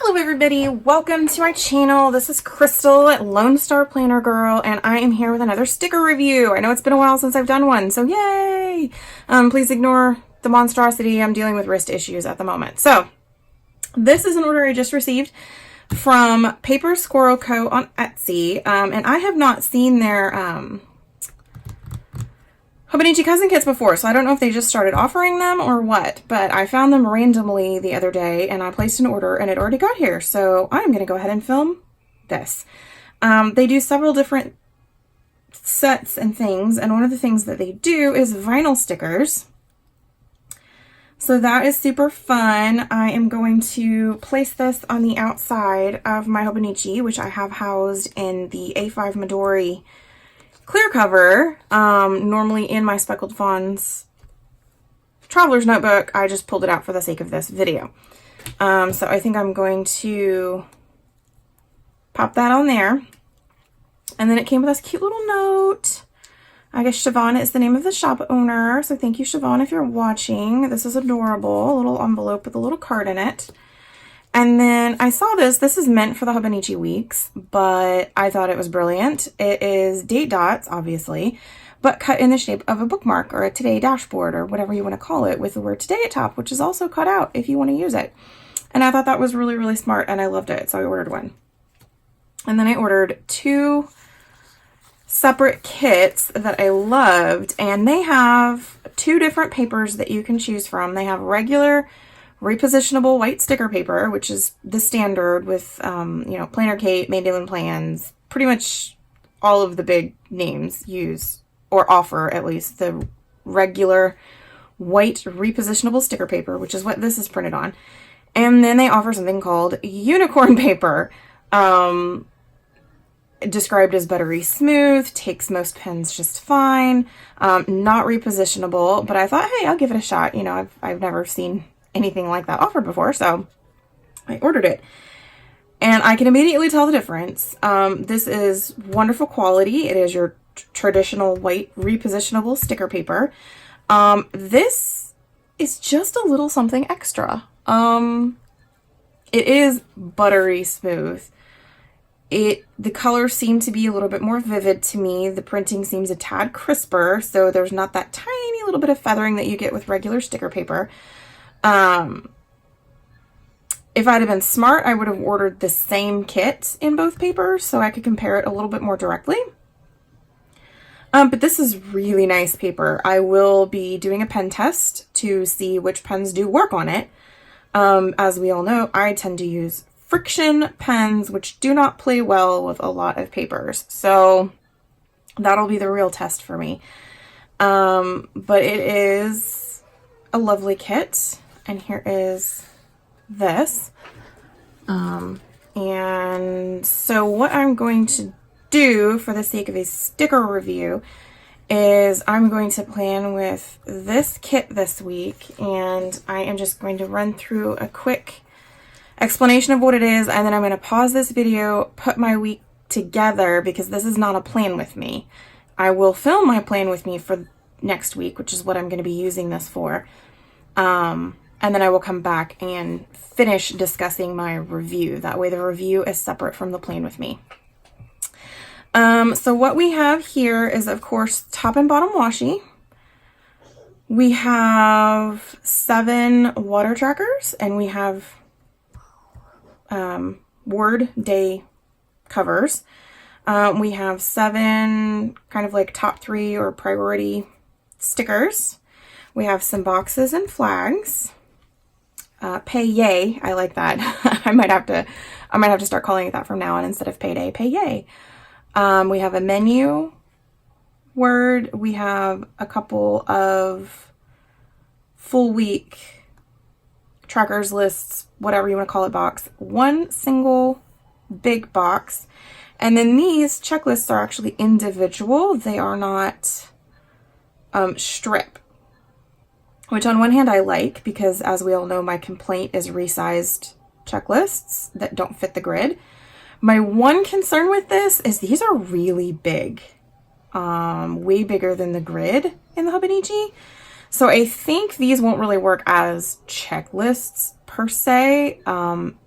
Hello everybody, welcome to my channel. This is Crystal at Lone Star Planner Girl, and I am here with another sticker review. I know it's been a while since I've done one, so yay! Please ignore the monstrosity. I'm dealing with wrist issues at the moment. So, this is an order I just received from Squirrel Co on Etsy, and I have not seen their Hobonichi cousin kits before, so I don't know if they just started offering them or what, but I found them randomly the other day and I placed an order and it already got here, so I'm going to go ahead and film this. They do several different sets and things, and one of the things that they do is vinyl stickers. So that is super fun. I am going to place this on the outside of my Hobonichi, which I have housed in the A5 Midori clear cover, normally in my Speckled Fawns traveler's notebook. I just pulled it out for the sake of this video. So I think I'm going to pop that on there. And then it came with this cute little note. I guess Siobhan is the name of the shop owner. So thank you, Siobhan, if you're watching. This is adorable. A little envelope with a little card in it. And then I saw this. This is meant for the Hobonichi weeks, but I thought it was brilliant. It is date dots, obviously, but cut in the shape of a bookmark or a today dashboard or whatever you want to call it, with the word today at top, which is also cut out if you want to use it. And I thought that was really, really smart, and I loved it, so I ordered one. And then I ordered two separate kits that I loved, and they have two different papers that you can choose from. They have regular repositionable white sticker paper, which is the standard with, Planner Kate, Maybelline Plans, pretty much all of the big names use or offer at least the regular white repositionable sticker paper, which is what this is printed on. And then they offer something called unicorn paper, described as buttery smooth, takes most pens just fine, not repositionable, but I thought, hey, I'll give it a shot. You know, I've never seen anything like that offered before, so I ordered it. And I can immediately tell the difference. This is wonderful quality. It is your traditional white repositionable sticker paper. This is just a little something extra. It is buttery smooth. The colors seem to be a little bit more vivid to me. The printing seems a tad crisper, so there's not that tiny little bit of feathering that you get with regular sticker paper. If I'd have been smart, I would have ordered the same kit in both papers so I could compare it a little bit more directly. But this is really nice paper. I will be doing a pen test to see which pens do work on it. As we all know, I tend to use friction pens, which do not play well with a lot of papers. So that'll be the real test for me. But it is a lovely kit. And here is this. And so what I'm going to do for the sake of a sticker review is I'm going to plan with this kit this week, and I am just going to run through a quick explanation of what it is, and then I'm going to pause this video, put my week together, because this is not a plan with me. I will film my plan with me for next week, which is what I'm going to be using this for. And then I will come back and finish discussing my review. That way the review is separate from the plan with me. So what we have here is, of course, top and bottom washi. We have 7 water trackers, and we have word day covers. We have 7 kind of like top 3 or priority stickers. We have some boxes and flags. Pay yay, I like that. I might have to start calling it that from now on instead of payday. Pay yay. We have a menu word. We have a couple of full week trackers, lists, whatever you want to call it, box. One single big box. And then these checklists are actually individual. They are not strip. Which on one hand I like, because as we all know, my complaint is resized checklists that don't fit the grid. My one concern with this is these are really big. Way bigger than the grid in the Hobonichi. So I think these won't really work as checklists per se.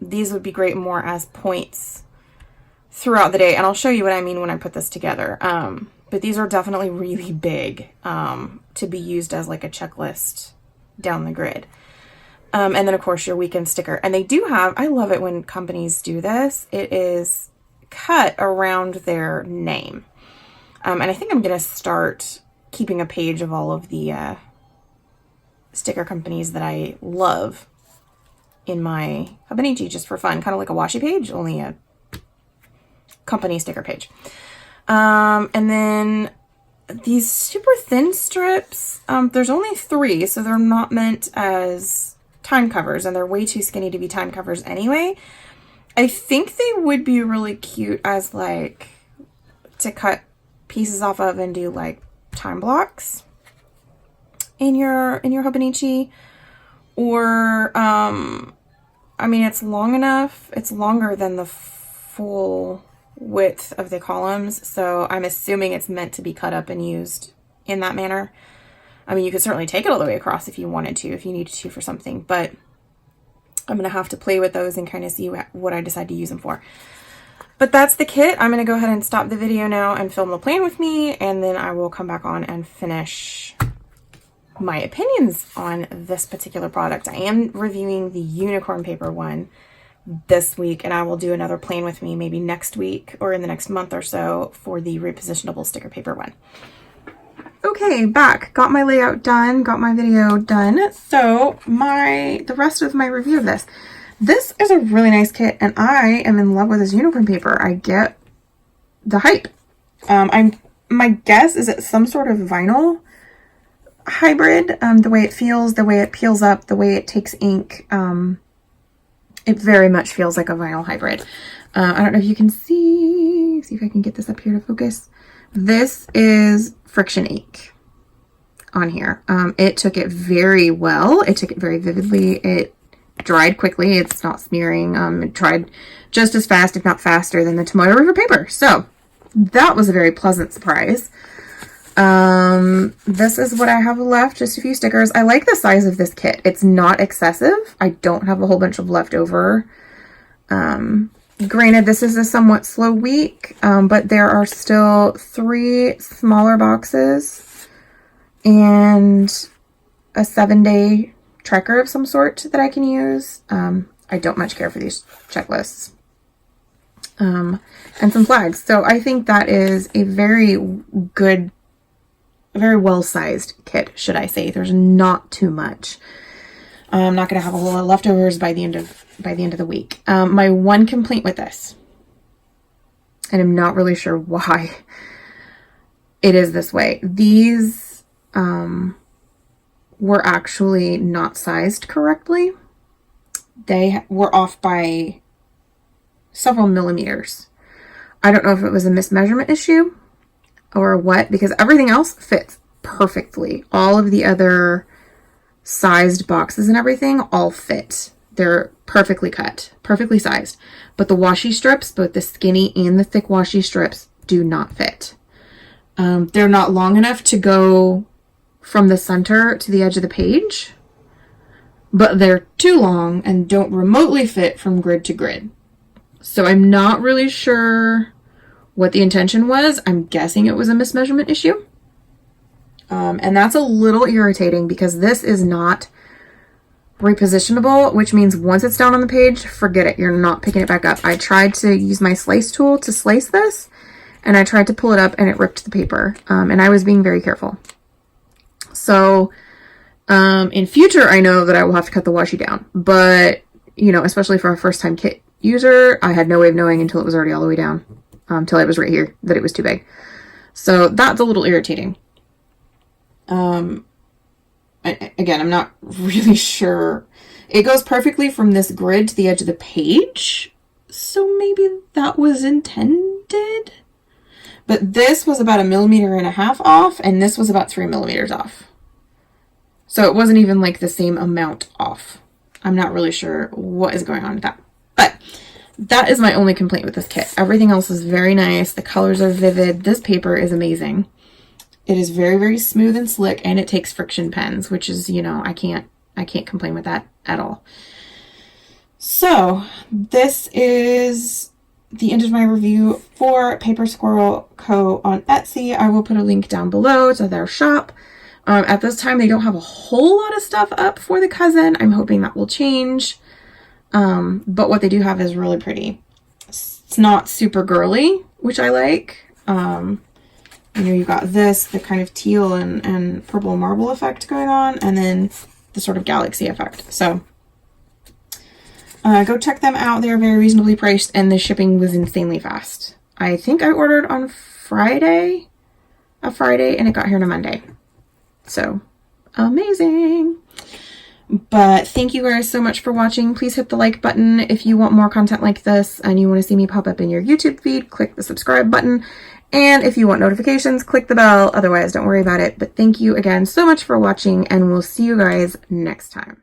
These would be great more as points throughout the day, and I'll show you what I mean when I put this together. But these are definitely really big to be used as like a checklist down the grid. And then of course your weekend sticker. And they do have, I love it when companies do this, it is cut around their name. And I think I'm going to start keeping a page of all of the sticker companies that I love in my Hobonichi just for fun, kind of like a washi page, only a company sticker page. And then these super thin strips, there's only 3, so they're not meant as time covers, and they're way too skinny to be time covers anyway. I think they would be really cute as like to cut pieces off of and do like time blocks in your Hobonichi. Or I mean, it's long enough, it's longer than the full width of the columns, so I'm assuming it's meant to be cut up and used in that manner. I mean, you could certainly take it all the way across if you wanted to, if you needed to for something, but I'm going to have to play with those and kind of see what I decide to use them for. But that's the kit. I'm going to go ahead and stop the video now and film the plan with me, and then I will come back on and finish my opinions on this particular product. I am reviewing the unicorn paper one this week, and I will do another plan with me maybe next week or in the next month or so for the repositionable sticker paper one. Okay, back. Got my layout done, got my video done. So the rest of my review of this. This is a really nice kit, and I am in love with this unicorn paper. I get the hype. My guess is it's some sort of vinyl hybrid. The way it feels, the way it peels up, the way it takes ink. It very much feels like a vinyl hybrid. I don't know if you can see if I can get this up here to focus. This is friction ink on here. It took it very well. It took it very vividly. It dried quickly. It's not smearing. It dried just as fast, if not faster, than the Tomoyo River paper. So that was a very pleasant surprise. This is what I have left, just a few stickers. I like the size of this kit. It's not excessive. I don't have a whole bunch of leftover. Granted, this is a somewhat slow week, but there are still 3 smaller boxes and a 7-day tracker of some sort that I can use. I don't much care for these checklists. And some flags. So I think that is a very good, very well-sized kit, should I say. There's not too much. I'm not going to have a whole lot of leftovers by the end of the week. My one complaint with this, and I'm not really sure why it is this way. These were actually not sized correctly. They were off by several millimeters. I don't know if it was a mismeasurement issue or what, because everything else fits perfectly. All of the other sized boxes and everything all fit. They're perfectly cut, perfectly sized. But the washi strips, both the skinny and the thick washi strips, do not fit. They're not long enough to go from the center to the edge of the page, but they're too long and don't remotely fit from grid to grid. So I'm not really sure what the intention was. I'm guessing it was a mismeasurement issue. And that's a little irritating because this is not repositionable, which means once it's down on the page, forget it. You're not picking it back up. I tried to use my slice tool to slice this, and I tried to pull it up and it ripped the paper. And I was being very careful. So in future, I know that I will have to cut the washi down, but you know, especially for a first time kit user, I had no way of knowing until it was already all the way down, until I was right here, that it was too big. So that's a little irritating. Again, I'm not really sure. It goes perfectly from this grid to the edge of the page, so maybe that was intended. But this was about 1.5 millimeters off, and this was about 3 millimeters off. So it wasn't even like the same amount off. I'm not really sure what is going on with that. But that is my only complaint with this kit. Everything else is very nice. The colors are vivid. This paper is amazing. It is very, very smooth and slick, and it takes friction pens, which is, you know, I can't complain with that at all. So this is the end of my review for Paper Squirrel Co. on Etsy. I will put a link down below to their shop. At this time, they don't have a whole lot of stuff up for the cousin. I'm hoping that will change. But what they do have is really pretty. It's not super girly, which I like. You got this, the kind of teal and purple marble effect going on, and then the sort of galaxy effect. So go check them out. They're very reasonably priced, and the shipping was insanely fast. I think I ordered on Friday, and it got here on a Monday. So amazing. But thank you guys so much for watching. Please hit the like button if you want more content like this and you want to see me pop up in your YouTube feed. Click the subscribe button. And if you want notifications, click the bell. Otherwise, don't worry about it. But thank you again so much for watching, and we'll see you guys next time.